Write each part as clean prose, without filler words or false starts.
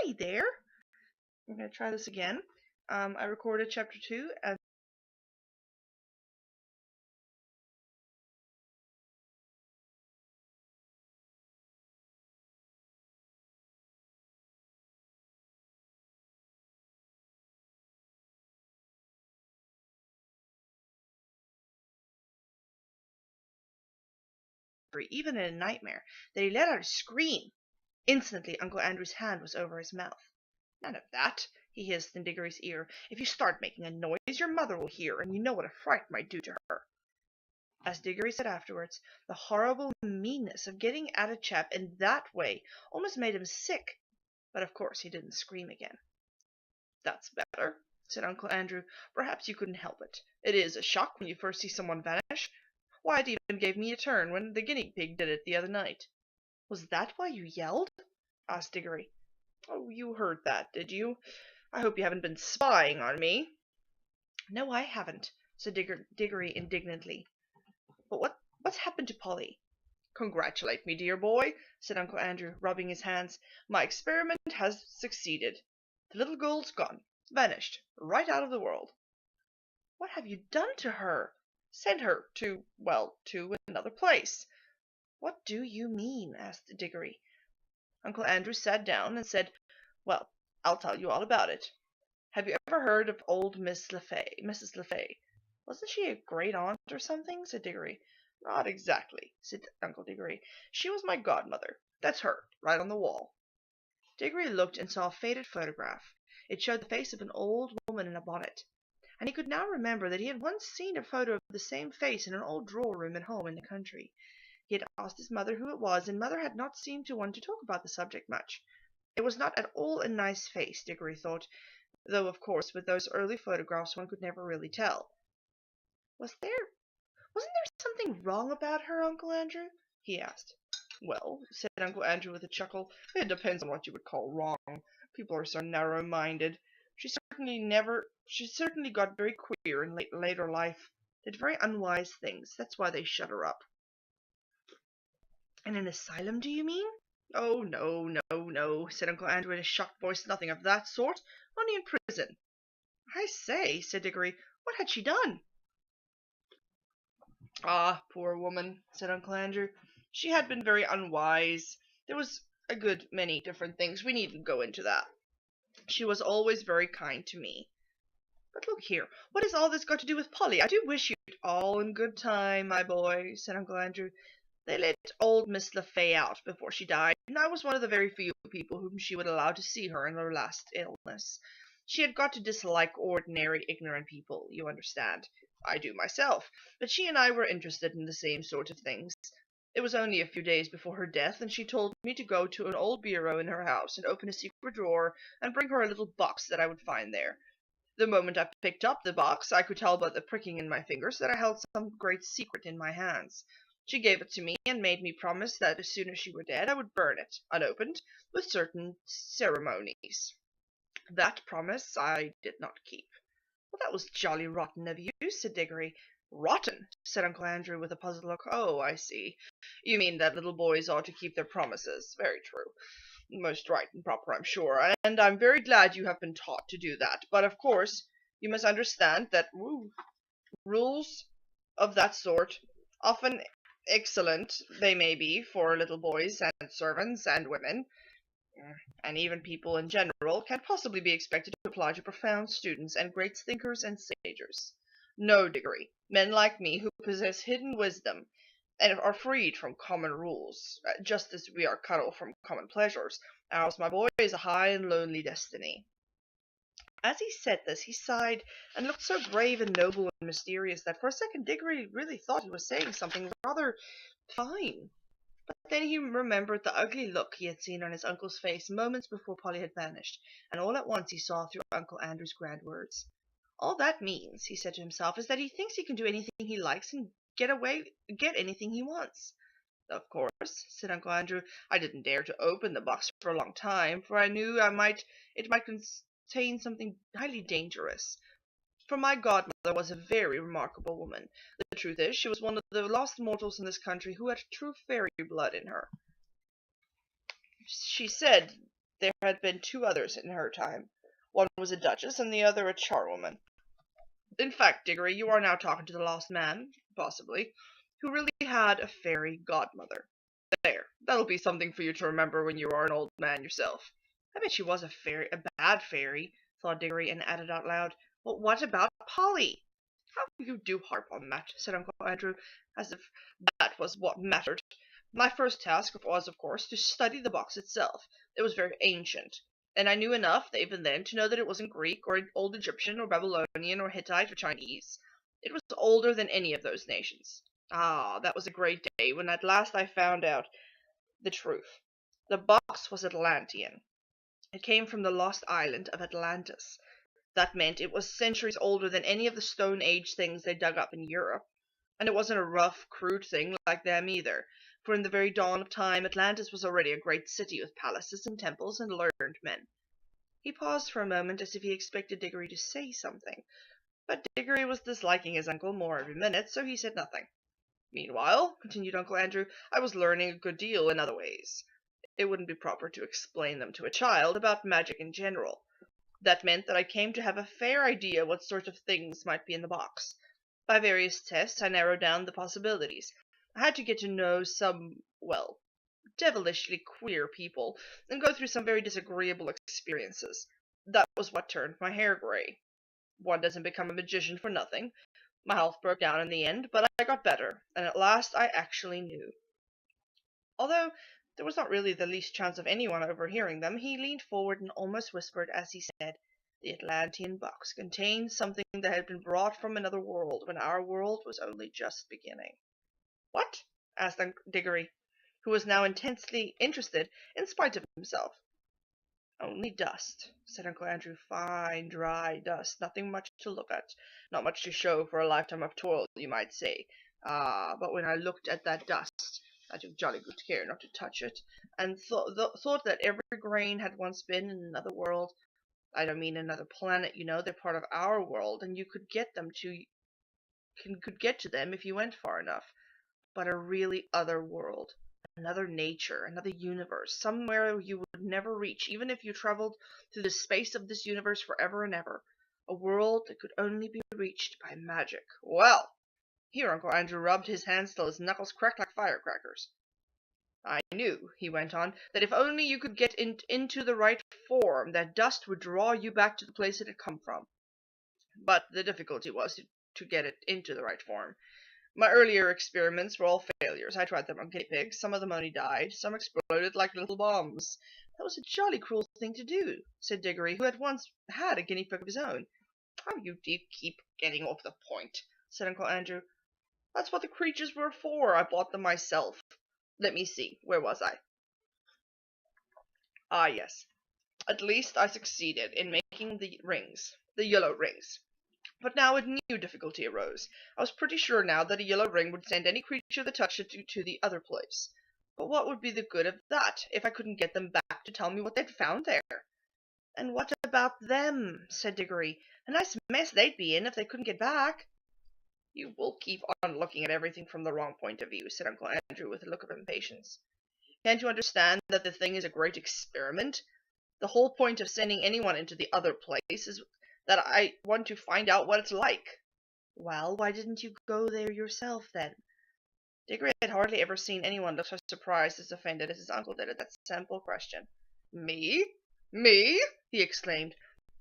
Hi there. I'm going to try this again. I recorded chapter 2 and even in a nightmare, that he let out a scream. Instantly, Uncle Andrew's hand was over his mouth. None of that, he hissed in Diggory's ear. If you start making a noise, your mother will hear, and you know what a fright might do to her. As Diggory said afterwards, the horrible meanness of getting at a chap in that way almost made him sick. But of course he didn't scream again. That's better, said Uncle Andrew. Perhaps you couldn't help it. It is a shock when you first see someone vanish. Why, it even gave me a turn when the guinea pig did it the other night. Was that why you yelled? Asked Diggory. Oh, you heard that, did you? I hope you haven't been spying on me. No, I haven't, said Diggory indignantly. But what's happened to Polly? Congratulate me, dear boy, said Uncle Andrew, rubbing his hands. My experiment has succeeded. The little girl's gone, vanished, right out of the world. What have you done to her? Sent her to another place. What do you mean? Asked Diggory. Uncle Andrew sat down and said, Well, I'll tell you all about it. Have you ever heard of old Mrs. LeFay? Wasn't she a great aunt or something? Said Diggory. Not exactly, said Uncle Diggory. She was my godmother. That's her, right on the wall. Diggory looked and saw a faded photograph. It showed the face of an old woman in a bonnet, and he could now remember that he had once seen a photo of the same face in an old drawer-room at home in the country. He had asked his mother who it was, and Mother had not seemed to want to talk about the subject much. It was not at all a nice face, Diggory thought, though of course with those early photographs one could never really tell. Wasn't there something wrong about her, Uncle Andrew? He asked. Well, said Uncle Andrew with a chuckle, it depends on what you would call wrong. People are so narrow-minded. She certainly got very queer in later life, did very unwise things. That's why they shut her up. In an asylum, do you mean? Oh, no, said Uncle Andrew in a shocked voice. Nothing of that sort. Only in prison. I say, said Diggory, what had she done? Ah, poor woman, said Uncle Andrew. She had been very unwise. There was a good many different things. We needn't go into that. She was always very kind to me. But look here, what has all this got to do with Polly? I do wish you'd all in good time, my boy, said Uncle Andrew. They let old Miss LeFay out before she died, and I was one of the very few people whom she would allow to see her in her last illness. She had got to dislike ordinary ignorant people, you understand. I do myself, but she and I were interested in the same sort of things. It was only a few days before her death, and she told me to go to an old bureau in her house and open a secret drawer and bring her a little box that I would find there. The moment I picked up the box, I could tell by the pricking in my fingers that I held some great secret in my hands. She gave it to me and made me promise that as soon as she were dead I would burn it, unopened, with certain ceremonies. That promise I did not keep. Well, that was jolly rotten of you, said Diggory. Rotten, said Uncle Andrew with a puzzled look. Oh, I see. You mean that little boys ought to keep their promises. Very true. Most right and proper, I'm sure, and I'm very glad you have been taught to do that. But, of course, you must understand that rules of that sort, often excellent they may be for little boys and servants and women, and even people in general, can't possibly be expected to apply to profound students and great thinkers and sagers. No, Diggory, men like me who possess hidden wisdom and are freed from common rules, just as we are cut off from common pleasures. Ours, my boy, is a high and lonely destiny. As he said this, he sighed and looked so grave and noble and mysterious that for a second Diggory really thought he was saying something rather fine. But then he remembered the ugly look he had seen on his uncle's face moments before Polly had vanished, and all at once he saw through Uncle Andrew's grand words. All that means, he said to himself, is that he thinks he can do anything he likes and get anything he wants. Of course, said Uncle Andrew, I didn't dare to open the box for a long time, for I knew it might contain something highly dangerous. For my godmother was a very remarkable woman. The truth is, she was one of the lost mortals in this country who had true fairy blood in her. She said There had been two others in her time. One was a duchess, and the other a charwoman. In fact, Diggory, you are now talking to the lost man, possibly, who really had a fairy godmother. There, that'll be something for you to remember when you are an old man yourself. I bet she was a bad fairy, thought Diggory, and added out loud, "Well, what about Polly?" "How you do harp on that," said Uncle Andrew, as if that was what mattered. "My first task was, of course, to study the box itself. It was very ancient, and I knew enough, even then, to know that it wasn't Greek, or old Egyptian, or Babylonian, or Hittite, or Chinese. It was older than any of those nations. Ah, that was a great day when at last I found out the truth. The box was Atlantean. It came from the lost island of Atlantis. That meant it was centuries older than any of the Stone Age things they dug up in Europe. And it wasn't a rough, crude thing like them either, for in the very dawn of time Atlantis was already a great city with palaces and temples and learned men." He paused for a moment as if he expected Diggory to say something, but Diggory was disliking his uncle more every minute, so he said nothing. "Meanwhile," continued Uncle Andrew, "I was learning a good deal in other ways. It wouldn't be proper to explain them to a child, about magic in general. That meant that I came to have a fair idea what sort of things might be in the box. By various tests I narrowed down the possibilities. I had to get to know some, well, devilishly queer people, and go through some very disagreeable experiences. That was what turned my hair gray. One doesn't become a magician for nothing. My health broke down in the end, but I got better, and at last I actually knew." Although there was not really the least chance of anyone overhearing them, he leaned forward and almost whispered as he said, "The Atlantean box contained something that had been brought from another world when our world was only just beginning." "What?" asked Diggory, who was now intensely interested in spite of himself. "Only dust," said Uncle Andrew. "Fine, dry dust. Nothing much to look at. Not much to show for a lifetime of toil, you might say. Ah, but when I looked at that dust, I took jolly good care not to touch it, and thought that every grain had once been in another world. I don't mean another planet, you know. They're part of our world, and you could get to them if you went far enough. But a really other world. Another nature, another universe, somewhere you would never reach, even if you traveled through the space of this universe forever and ever. A world that could only be reached by magic. Well," here Uncle Andrew rubbed his hands till his knuckles cracked like firecrackers, "I knew," he went on, "that if only you could get into the right form, that dust would draw you back to the place it had come from. But the difficulty was to get it into the right form. My earlier experiments were all failures. I tried them on guinea pigs. Some of them only died. Some exploded like little bombs." "That was a jolly cruel thing to do," said Diggory, who had once had a guinea pig of his own. "How you do keep getting off the point," said Uncle Andrew. "That's what the creatures were for. I bought them myself. Let me see, where was I? Ah, yes. At least I succeeded in making the rings, the yellow rings. But now a new difficulty arose. I was pretty sure now that a yellow ring would send any creature that touched it to the other place. But what would be the good of that, if I couldn't get them back to tell me what they'd found there?" "And what about them?" said Diggory. "A nice mess they'd be in if they couldn't get back." "You will keep on looking at everything from the wrong point of view," said Uncle Andrew with a look of impatience. "Can't you understand that the thing is a great experiment? The whole point of sending anyone into the other place is that I want to find out what it's like." "Well, why didn't you go there yourself, then?" Diggory had hardly ever seen anyone look so surprised as offended as his uncle did at that simple question. "Me? Me?" he exclaimed.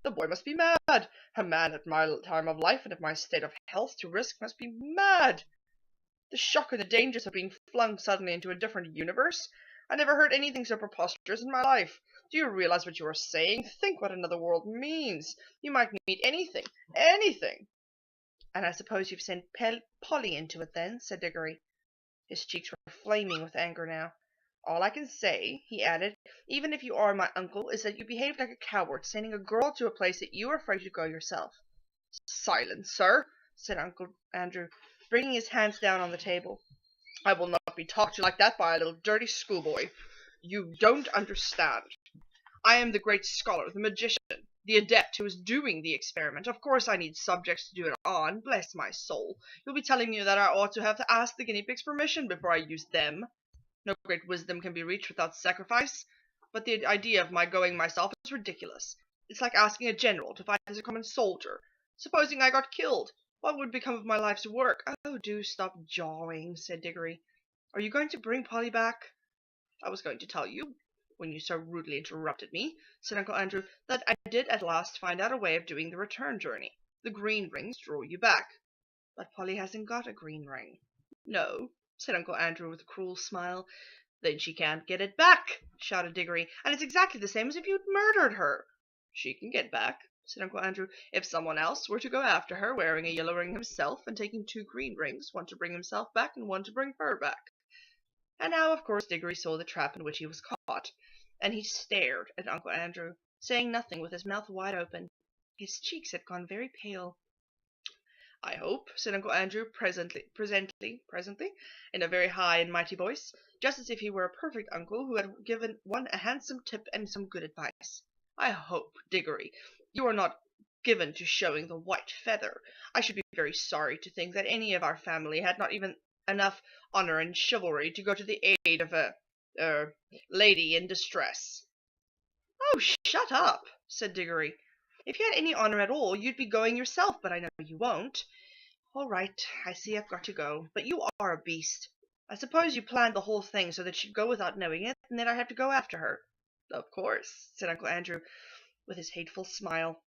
"The boy must be mad. A man at my time of life and at my state of health to risk must be mad. The shock and the dangers of being flung suddenly into a different universe. I never heard anything so preposterous in my life. Do you realize what you are saying? Think what another world means. You might meet anything. Anything." "And I suppose you've sent Polly into it, then?" said Diggory. His cheeks were flaming with anger now. "All I can say," he added, "even if you are my uncle, is that you behaved like a coward, sending a girl to a place that you were afraid to go yourself." "Silence, sir," said Uncle Andrew, bringing his hands down on the table. "I will not be talked to like that by a little dirty schoolboy. You don't understand. I am the great scholar, the magician, the adept who is doing the experiment. Of course I need subjects to do it on. Bless my soul, you'll be telling me that I ought to have to ask the guinea pigs' permission before I use them. No great wisdom can be reached without sacrifice. but the idea of my going myself is ridiculous. It's like asking a general to fight as a common soldier. Supposing I got killed, what would become of my life's work? Oh, do stop jawing, said Diggory. Are you going to bring Polly back? I was going to tell you, when you so rudely interrupted me, said Uncle Andrew, that I did at last find out a way of doing the return journey. The green rings draw you back. But Polly hasn't got a green ring. No, said Uncle Andrew with a cruel smile. Then she can't get it back, shouted Diggory, and it's exactly the same as if you'd murdered her. She can get back, said Uncle Andrew, if someone else were to go after her, wearing a yellow ring himself, and taking 2 green rings, one to bring himself back and one to bring her back. And now, of course, Diggory saw the trap in which he was caught, and he stared at Uncle Andrew, saying nothing, with his mouth wide open. His cheeks had gone very pale. I hope, said Uncle Andrew presently, in a very high and mighty voice, just as if he were a perfect uncle who had given one a handsome tip and some good advice. I hope, Diggory, you are not given to showing the white feather. I should be very sorry to think that any of our family had not even enough honour and chivalry to go to the aid of a lady in distress. Oh, shut up, said Diggory. If you had any honour at all, you'd be going yourself, but I know you won't. All right, I see I've got to go, but you are a beast. I suppose you planned the whole thing so that she'd go without knowing it, and then I'd have to go after her. Of course, said Uncle Andrew, with his hateful smile.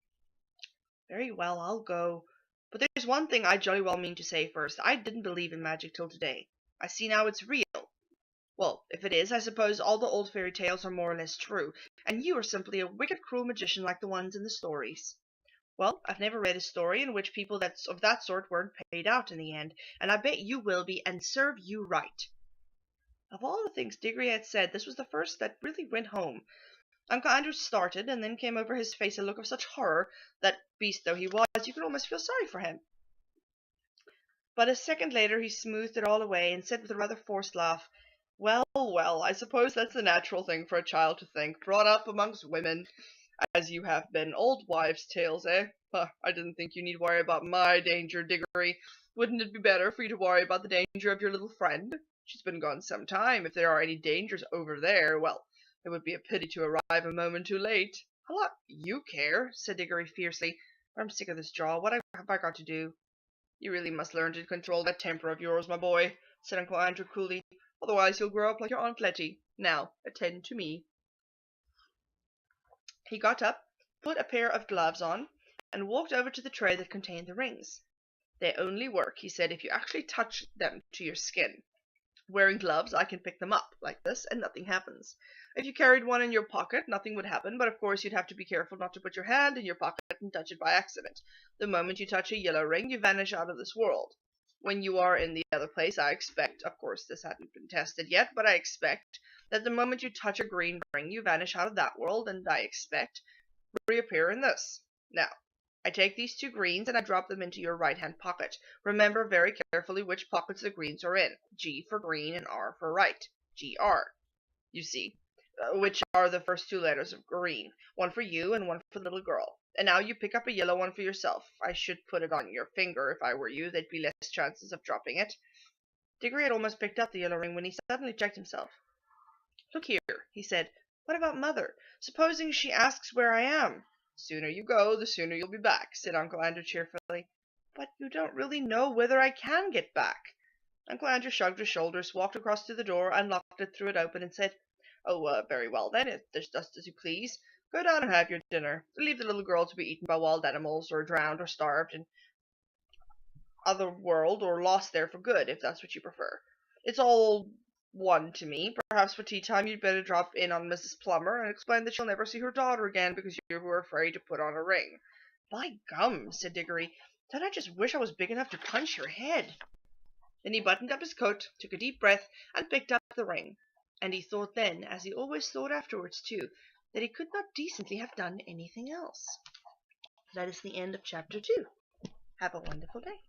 Very well, I'll go. But there's one thing I jolly well mean to say first. I didn't believe in magic till today. I see now it's real. Well, if it is, I suppose all the old fairy tales are more or less true, and you are simply a wicked, cruel magician like the ones in the stories. Well, I've never read a story in which people of that sort weren't paid out in the end, and I bet you will be, and serve you right. Of all the things Diggory had said, this was the first that really went home. Uncle Andrew started, and then came over his face a look of such horror that, beast though he was, you could almost feel sorry for him. But a second later he smoothed it all away, and said with a rather forced laugh, Well, well, I suppose that's the natural thing for a child to think, brought up amongst women, as you have been. Old wives' tales, eh? I didn't think you need worry about my danger, Diggory. Wouldn't it be better for you to worry about the danger of your little friend? She's been gone some time. If there are any dangers over there, well, it would be a pity to arrive a moment too late. A lot you care, said Diggory fiercely. I'm sick of this jaw. What have I got to do? You really must learn to control that temper of yours, my boy, said Uncle Andrew coolly. Otherwise you'll grow up like your Aunt Letty. Now, attend to me. He got up, put a pair of gloves on, and walked over to the tray that contained the rings. They only work, he said, if you actually touch them to your skin. Wearing gloves, I can pick them up, like this, and nothing happens. If you carried one in your pocket, nothing would happen, but of course you'd have to be careful not to put your hand in your pocket and touch it by accident. The moment you touch a yellow ring, you vanish out of this world. When you are in the other place, I expect, of course this hadn't been tested yet, but I expect that the moment you touch a green ring, you vanish out of that world, and I expect reappear in this. Now, I take these 2 greens and I drop them into your right-hand pocket. Remember very carefully which pockets the greens are in. G for green and R for right. GR. You see, which are the first 2 letters of green. One for you and one for the little girl. And now you pick up a yellow one for yourself. I should put it on your finger if I were you. There'd be less chances of dropping it. Diggory had almost picked up the yellow ring when he suddenly checked himself. Look here, he said. What about Mother? Supposing she asks where I am? The sooner you go, the sooner you'll be back, said Uncle Andrew cheerfully. But you don't really know whether I can get back. Uncle Andrew shrugged his shoulders, walked across to the door, unlocked it, threw it open, and said, Oh, very well then, it's just as you please. Go down and have your dinner. Leave the little girl to be eaten by wild animals, or drowned, or starved in other world, or lost there for good, if that's what you prefer. It's all one to me. Perhaps for tea time you'd better drop in on Mrs. Plummer and explain that she'll never see her daughter again because you were afraid to put on a ring. By gum, said Diggory, don't I just wish I was big enough to punch your head. Then he buttoned up his coat, took a deep breath, and picked up the ring. And he thought then, as he always thought afterwards too, that he could not decently have done anything else. That is the end of chapter 2. Have a wonderful day.